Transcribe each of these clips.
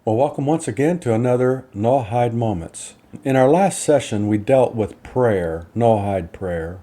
Well, welcome once again to another Noahide Moments. In our last session, we dealt with prayer, Noahide prayer.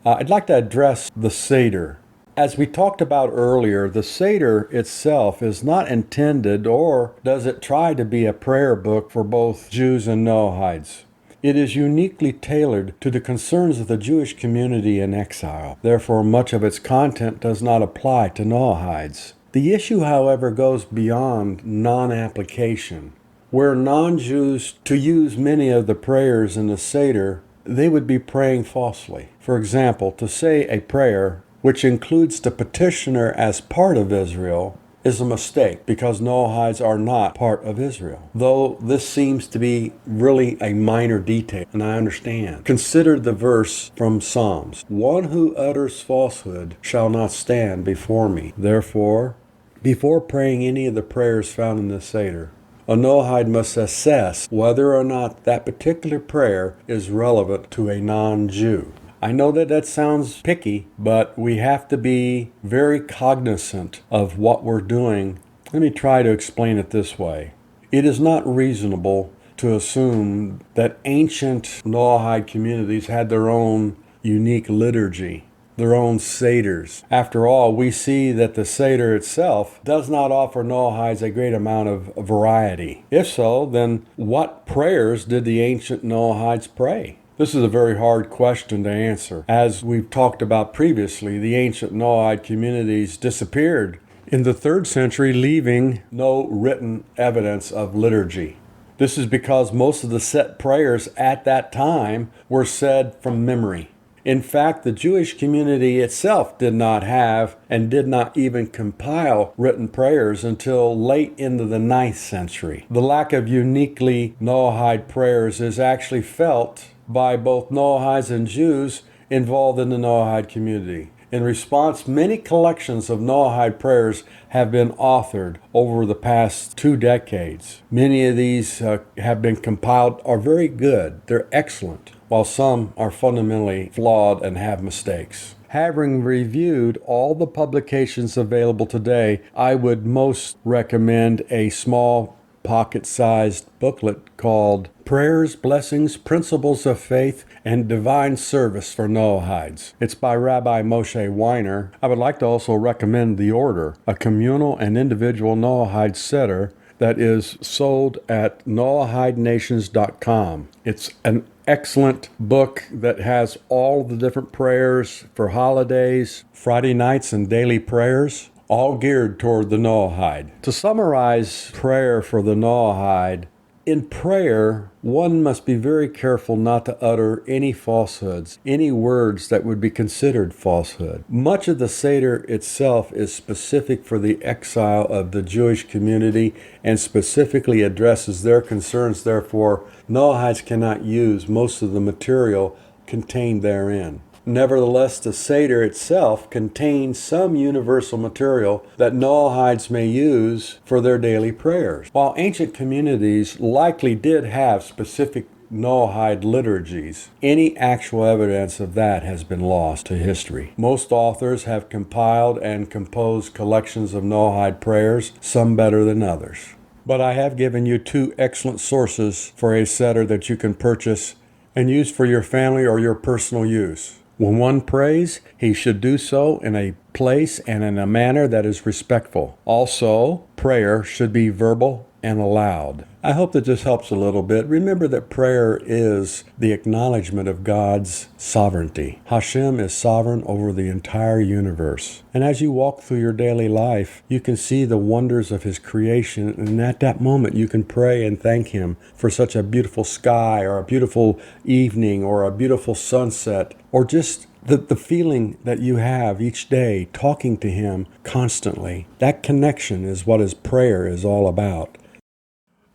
I'd like to address the Siddur. As we talked about earlier, the Siddur itself is not intended, or does it try to be, a prayer book for both Jews and Noahides. It is uniquely tailored to the concerns of the Jewish community in exile. Therefore, much of its content does not apply to Noahides. The issue, however, goes beyond non-application. Were non-Jews to use many of the prayers in the Siddur, they would be praying falsely. For example, to say a prayer which includes the petitioner as part of Israel is a mistake because Noahides are not part of Israel. Though this seems to be really a minor detail, and I understand. Consider the verse from Psalms. One who utters falsehood shall not stand before me. Therefore, before praying any of the prayers found in the Siddur, a Noahide must assess whether or not that particular prayer is relevant to a non-Jew. I know that sounds picky, but we have to be very cognizant of what we're doing. Let me try to explain it this way. It is not reasonable to assume that ancient Noahide communities had their own unique liturgy, their own Siddurs. After all, we see that the Siddur itself does not offer Noahides a great amount of variety. If so, then what prayers did the ancient Noahides pray? This is a very hard question to answer. As we've talked about previously, the ancient Noahide communities disappeared in the 3rd century, leaving no written evidence of liturgy. This is because most of the set prayers at that time were said from memory. In fact, the Jewish community itself did not have and did not even compile written prayers until late into the 9th century. The lack of uniquely Noahide prayers is actually felt by both Noahides and Jews involved in the Noahide community. In response, many collections of Noahide prayers have been authored over the past 2 decades. Many of these have been compiled, are very good. They're excellent, while some are fundamentally flawed and have mistakes. Having reviewed all the publications available today, I would most recommend a small pocket-sized booklet called Prayers, Blessings, Principles of Faith, and Divine Service for Noahides. It's by Rabbi Moshe Weiner. I would like to also recommend The Order, a communal and individual Noahide Siddur that is sold at noahidenations.com. It's an excellent book that has all the different prayers for holidays, Friday nights, and daily prayers, all geared toward the Noahide. To summarize prayer for the Noahide, in prayer, one must be very careful not to utter any falsehoods, any words that would be considered falsehood. Much of the Siddur itself is specific for the exile of the Jewish community and specifically addresses their concerns. Therefore, Noahides cannot use most of the material contained therein. Nevertheless, the Siddur itself contains some universal material that Noahides may use for their daily prayers. While ancient communities likely did have specific Noahide liturgies, any actual evidence of that has been lost to history. Most authors have compiled and composed collections of Noahide prayers, some better than others. But I have given you 2 excellent sources for a Siddur that you can purchase and use for your family or your personal use. When one prays, he should do so in a place and in a manner that is respectful. Also, prayer should be verbal and aloud. I hope that this helps a little bit. Remember that prayer is the acknowledgement of God's sovereignty. Hashem is sovereign over the entire universe. And as you walk through your daily life, you can see the wonders of His creation, and at that moment you can pray and thank Him for such a beautiful sky, or a beautiful evening, or a beautiful sunset, or just the feeling that you have each day talking to Him constantly. That connection is what His prayer is all about.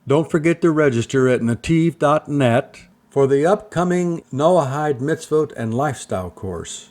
Don't forget to register at nativ.net for the upcoming Noahide Mitzvot and Lifestyle course.